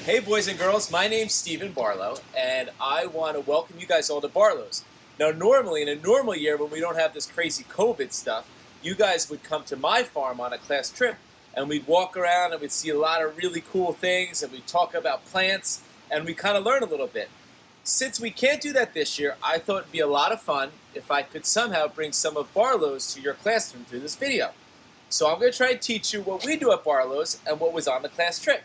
Hey boys and girls, my name's Stephen Barlow, and I want to welcome you guys all to Barlow's. Now normally, in a normal year when we don't have this crazy COVID stuff, you guys would come to my farm on a class trip, and we'd walk around and we'd see a lot of really cool things, and we'd talk about plants, and we kind of learn a little bit. Since we can't do that this year, I thought it'd be a lot of fun if I could somehow bring some of Barlow's to your classroom through this video. So I'm going to try and teach you what we do at Barlow's and what was on the class trip.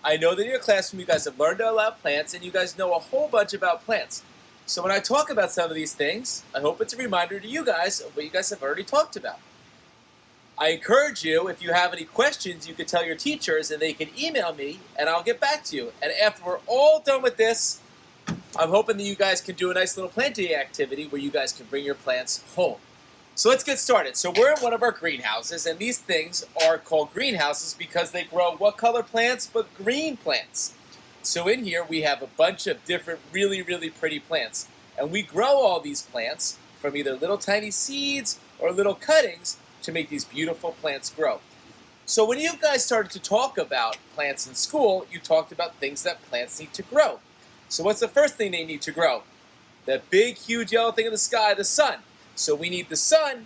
I know that in your classroom you guys have learned about plants and you guys know a whole bunch about plants. So when I talk about some of these things, I hope it's a reminder to you guys of what you guys have already talked about. I encourage you, if you have any questions, you can tell your teachers and they can email me and I'll get back to you. And after we're all done with this, I'm hoping that you guys can do a nice little planting activity where you guys can bring your plants home. So let's get started. So we're in one of our greenhouses, and these things are called greenhouses because they grow what color plants? But green plants. So in here we have a bunch of different really pretty plants. And we grow all these plants from either little tiny seeds or little cuttings to make these beautiful plants grow. So when you guys started to talk about plants in school, you talked about things that plants need to grow. So what's the first thing they need to grow? That big, huge yellow thing in the sky, the sun. So we need the sun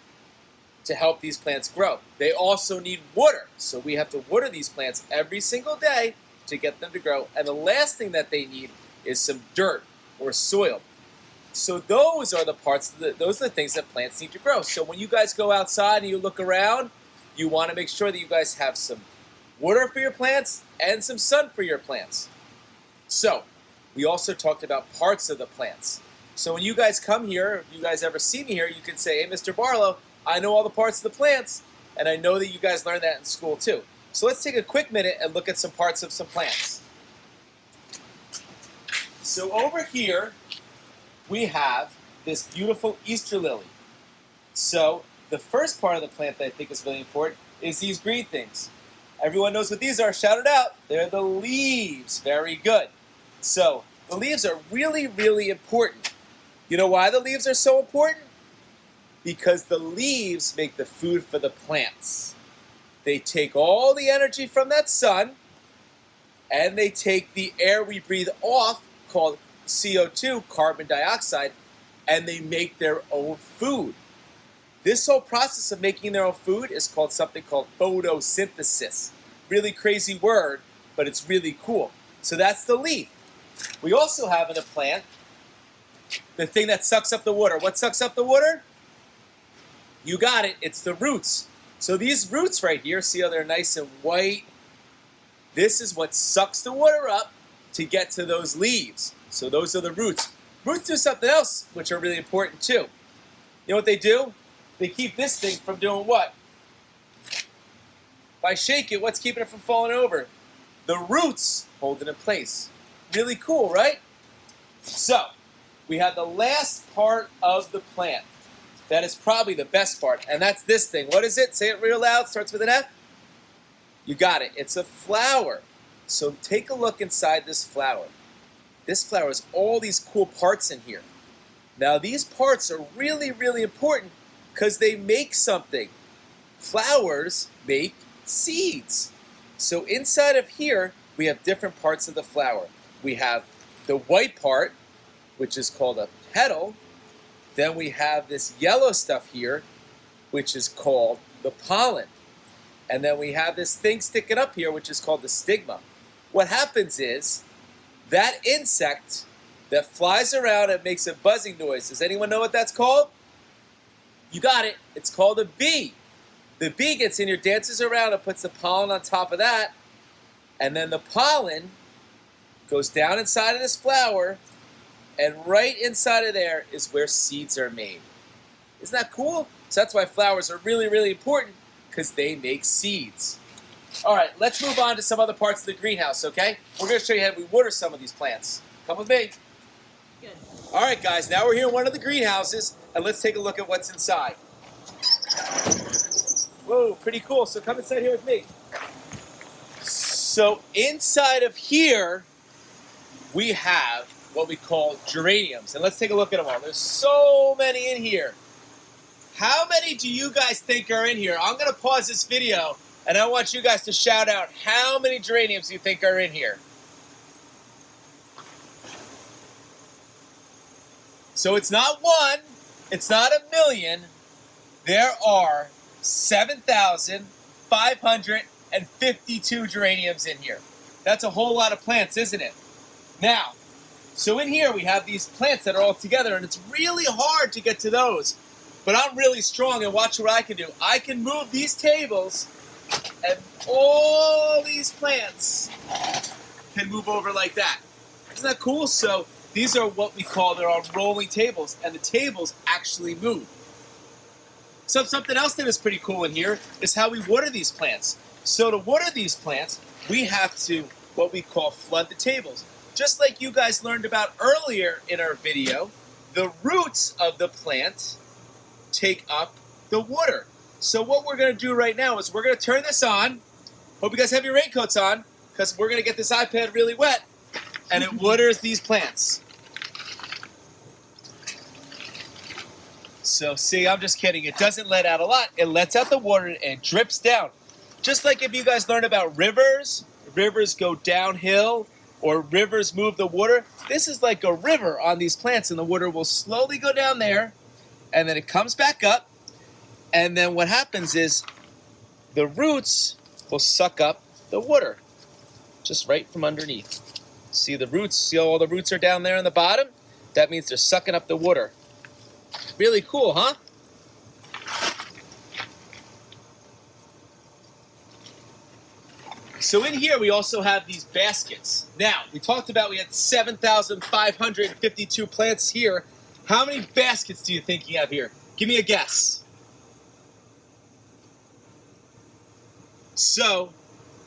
to help these plants grow. They also need water. So we have to water these plants every single day to get them to grow. And the last thing that they need is some dirt or soil. So those are the parts, those are the things that plants need to grow. So when you guys go outside and you look around, you want to make sure that you guys have some water for your plants and some sun for your plants. So we also talked about parts of the plants. So when you guys come here, if you guys ever see me here, you can say, hey, Mr. Barlow, I know all the parts of the plants, and I know that you guys learned that in school too. So let's take a quick minute and look at some parts of some plants. So over here, we have this beautiful Easter lily. So the first part of the plant that I think is really important is these green things. Everyone knows what these are. Shout it out. They're the leaves. Very good. So the leaves are really important. You know why the leaves are so important? Because the leaves make the food for the plants. They take all the energy from that sun, and they take the air we breathe off, called CO2, carbon dioxide, and they make their own food. This whole process of making their own food is called something called photosynthesis. Really crazy word, but it's really cool. So that's the leaf. We also have in a plant the thing that sucks up the water. What sucks up the water? You got it. It's the roots. So these roots right here, see how they're nice and white? This is what sucks the water up to get to those leaves. So those are the roots. Roots do something else, which are really important too. You know what they do? They keep this thing from doing what? If I shake it, what's keeping it from falling over? The roots hold it in place. Really cool, right? So, we have the last part of the plant. That is probably the best part, and that's this thing. What is it? Say it real loud. Starts with an F. You got it. It's a flower. So take a look inside this flower. This flower has all these cool parts in here. Now these parts are really important because they make something. Flowers make seeds. So inside of here, we have different parts of the flower. We have the white part, which is called a petal. Then we have this yellow stuff here, which is called the pollen. And then we have this thing sticking up here, which is called the stigma. What happens is, that insect that flies around and makes a buzzing noise, does anyone know what that's called? You got it. It's called a bee. The bee gets in here, dances around, and puts the pollen on top of that. And then the pollen goes down inside of this flower, and right inside of there is where seeds are made. Isn't that cool? So that's why flowers are really important, because they make seeds. All right, let's move on to some other parts of the greenhouse, okay? We're going to show you how we water some of these plants. Come with me. Good. All right, guys, now we're here in one of the greenhouses, and let's take a look at what's inside. Whoa, pretty cool. So come inside here with me. So inside of here, we have what we call geraniums. And let's take a look at them all. There's so many in here. How many do you guys think are in here? I'm going to pause this video, and I want you guys to shout out how many geraniums you think are in here. So it's not one, it's not a million. There are 7,552 geraniums in here. That's a whole lot of plants, isn't it? Now, so in here we have these plants that are all together, and it's really hard to get to those. But I'm really strong, and watch what I can do. I can move these tables, and all these plants can move over like that. Isn't that cool? So these are what we call, they're on rolling tables, and the tables actually move. So something else that is pretty cool in here is how we water these plants. So to water these plants, we have to, what we call, flood the tables. Just like you guys learned about earlier in our video, the roots of the plant take up the water. So what we're going to do right now is we're going to turn this on. Hope you guys have your raincoats on, because we're going to get this iPad really wet, and it waters these plants. So see, I'm just kidding. It doesn't let out a lot. It lets out the water and it drips down. Just like if you guys learned about rivers, rivers go downhill, or rivers move the water. This is like a river on these plants, and the water will slowly go down there, and then it comes back up, and then what happens is the roots will suck up the water, just right from underneath. See the roots? See how all the roots are down there on the bottom? That means they're sucking up the water. Really cool, huh? So in here we also have these baskets. Now, we talked about we had 7,552 plants here. How many baskets do you think you have here? Give me a guess. So,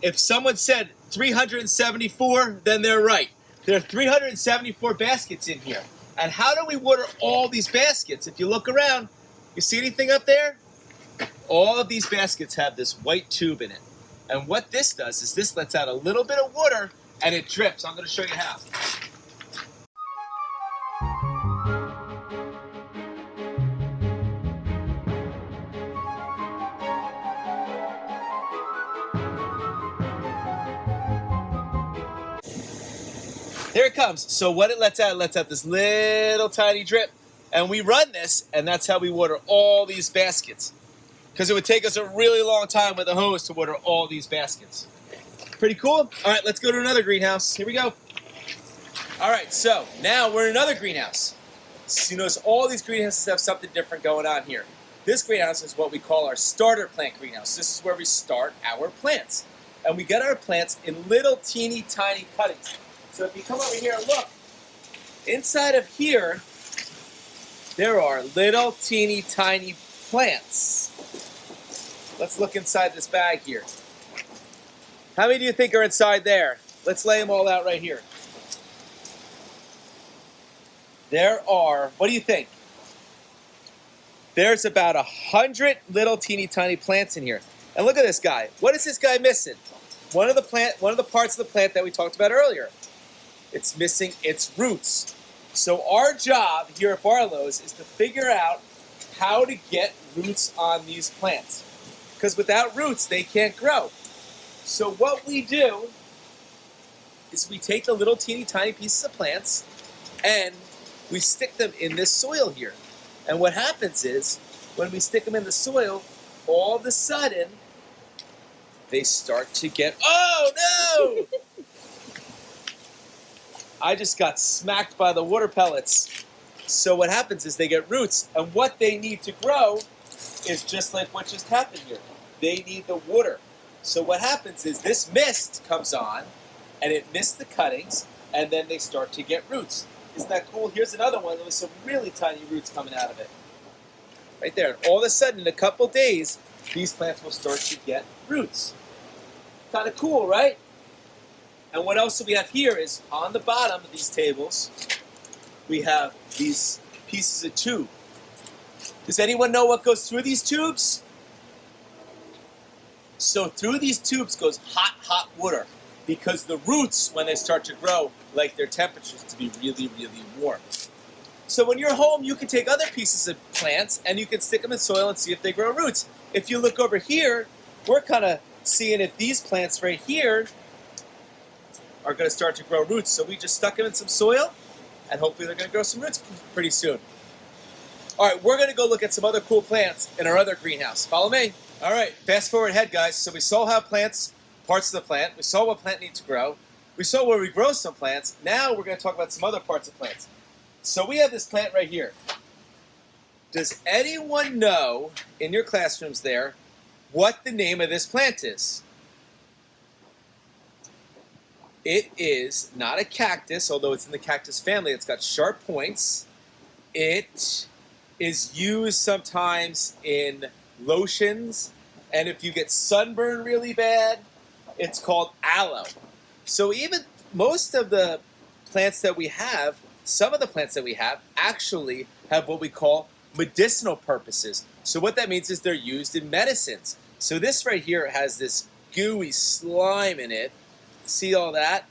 if someone said 374, then they're right. There are 374 baskets in here. And how do we water all these baskets? If you look around, you see anything up there? All of these baskets have this white tube in it. And what this does is this lets out a little bit of water and it drips. I'm going to show you how. There it comes. So what it lets out this little tiny drip. And we run this, and that's how we water all these baskets. Because it would take us a really long time with a hose to water all these baskets. Pretty cool? All right, let's go to another greenhouse. Here we go. All right, so now we're in another greenhouse. So you notice all these greenhouses have something different going on here. This greenhouse is what we call our starter plant greenhouse. This is where we start our plants. And we get our plants in little teeny tiny cuttings. So if you come over here and look, inside of here, there are little teeny tiny plants. Let's look inside this bag here. How many do you think are inside there? Let's lay them all out right here. There are, what do you think? There's about 100 little teeny tiny plants in here. And look at this guy. What is this guy missing? One of the parts of the plant that we talked about earlier. It's missing its roots. So our job here at Barlow's is to figure out how to get roots on these plants. Because without roots, they can't grow. So what we do is we take the little teeny tiny pieces of plants and we stick them in this soil here. And what happens is, when we stick them in the soil, all of a sudden, they start to get, oh no! I just got smacked by the water pellets. So what happens is they get roots, and what they need to grow is just like what just happened here. They need the water. So what happens is this mist comes on, and it mists the cuttings, and then they start to get roots. Isn't that cool? Here's another one with some really tiny roots coming out of it. Right there. And all of a sudden, in a couple days, these plants will start to get roots. Kind of cool, right? And what else do we have here is, on the bottom of these tables, we have these pieces of tube. Does anyone know what goes through these tubes? So through these tubes goes hot, hot water, because the roots, when they start to grow, like their temperatures to be really, really warm. So when you're home, you can take other pieces of plants and you can stick them in soil and see if they grow roots. If you look over here, we're kind of seeing if these plants right here are going to start to grow roots. So we just stuck them in some soil, and hopefully they're going to grow some roots pretty soon. All right, we're going to go look at some other cool plants in our other greenhouse. Follow me. All right, fast forward ahead, guys. So we saw how plants, parts of the plant, we saw what plant needs to grow. We saw where we grow some plants. Now we're going to talk about some other parts of plants. So we have this plant right here. Does anyone know in your classrooms there what the name of this plant is? It is not a cactus, although it's in the cactus family. It's got sharp points. It is used sometimes in lotions, and if you get sunburn really bad, it's called aloe. So even most of the plants that we have, some of the plants that we have actually have what we call medicinal purposes. So what that means is they're used in medicines. So this right here has this gooey slime in it. See all that?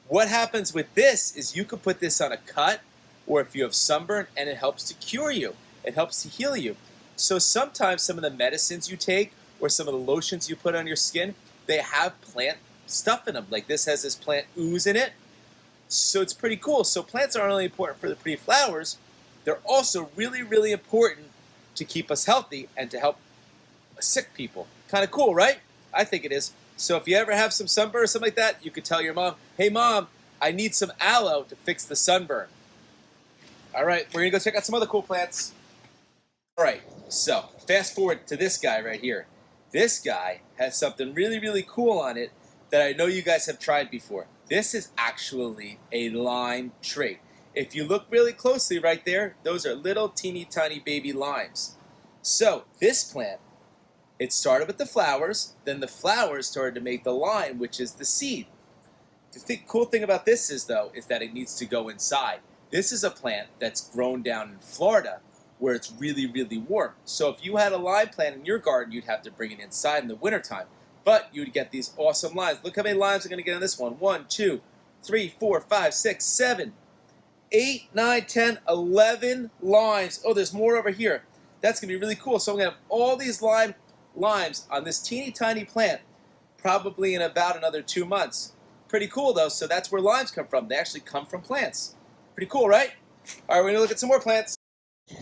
What happens with this is you could put this on a cut, or if you have sunburn, and it helps to cure you. It helps to heal you. So sometimes some of the medicines you take or some of the lotions you put on your skin, they have plant stuff in them. Like this has this plant ooze in it. So it's pretty cool. So plants aren't only important for the pretty flowers, they're also really, really important to keep us healthy and to help sick people. Kind of cool, right? I think it is. So if you ever have some sunburn or something like that, you could tell your mom, hey mom, I need some aloe to fix the sunburn. All right, we're gonna go check out some other cool plants. All right, so fast forward to this guy right here. This guy has something really, really cool on it that I know you guys have tried before. This is actually a lime trait. If you look really closely right there, those are little teeny tiny baby limes. So this plant, it started with the flowers, then the flowers started to make the lime, which is the seed. The cool thing about this is, though, is that it needs to go inside. This is a plant that's grown down in Florida where it's really, really warm. So if you had a lime plant in your garden, you'd have to bring it inside in the wintertime. But you'd get these awesome limes. Look how many limes are going to get on this one. 1, 2, 3, 4, 5, 6, 7, 8, 9, 10, 11 limes. Oh, there's more over here. That's going to be really cool. So I'm going to have all these limes on this teeny tiny plant probably in about another 2 months. Pretty cool, though. So that's where limes come from. They actually come from plants. Pretty cool, right? All right, we're going to look at some more plants.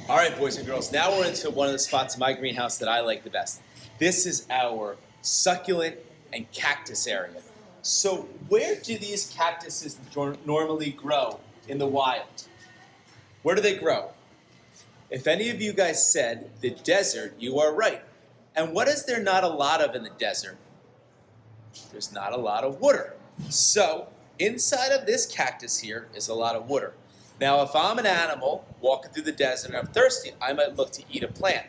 All right, boys and girls, now we're into one of the spots in my greenhouse that I like the best. This is our succulent and cactus area. So where do these cactuses normally grow in the wild? Where do they grow? If any of you guys said the desert, you are right. And what is there not a lot of in the desert? There's not a lot of water. So inside of this cactus here is a lot of water. Now, if I'm an animal walking through the desert and I'm thirsty, I might look to eat a plant.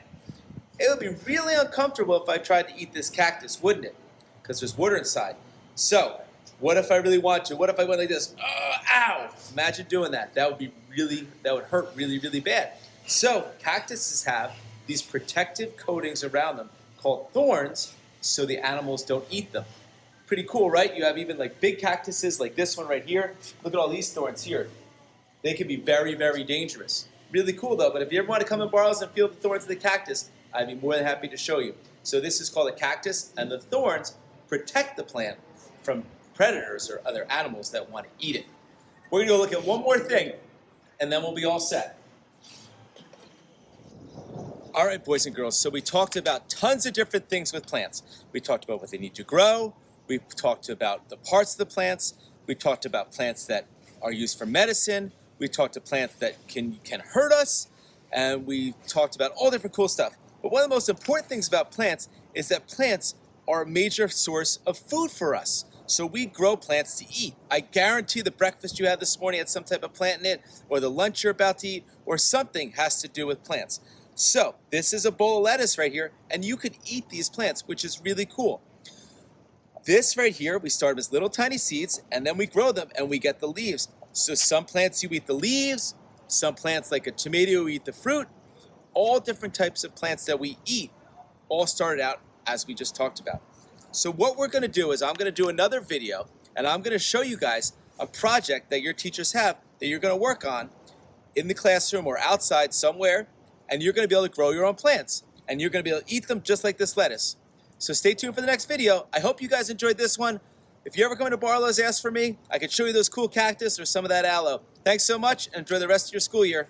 It would be really uncomfortable if I tried to eat this cactus, wouldn't it? Because there's water inside. So, what if I really want to? What if I went like this? Ow! Imagine doing that. That would hurt really, really bad. So, cactuses have these protective coatings around them called thorns, so the animals don't eat them. Pretty cool, right? You have even like big cactuses like this one right here. Look at all these thorns here. They can be very, very dangerous. Really cool though, but if you ever want to come in Barlow's and feel the thorns of the cactus, I'd be more than happy to show you. So this is called a cactus, and the thorns protect the plant from predators or other animals that want to eat it. We're going to go look at one more thing, and then we'll be all set. All right, boys and girls, so we talked about tons of different things with plants. We talked about what they need to grow. We talked about the parts of the plants. We talked about plants that are used for medicine. We talked to plants that can hurt us, and we talked about all different cool stuff. But one of the most important things about plants is that plants are a major source of food for us. So we grow plants to eat. I guarantee the breakfast you had this morning had some type of plant in it, or the lunch you're about to eat, or something has to do with plants. So this is a bowl of lettuce right here, and you could eat these plants, which is really cool. This right here, we start with little tiny seeds, and then we grow them, and we get the leaves. So some plants you eat the leaves, some plants like a tomato you eat the fruit. All different types of plants that we eat all started out as we just talked about. So what we're going to do is I'm going to do another video, and I'm going to show you guys a project that your teachers have that you're going to work on in the classroom or outside somewhere, and you're going to be able to grow your own plants, and you're going to be able to eat them just like this lettuce. So stay tuned for the next video. I hope you guys enjoyed this one. If you ever come to Barlow's, ask for me. I can show you those cool cactus or some of that aloe. Thanks so much, and enjoy the rest of your school year.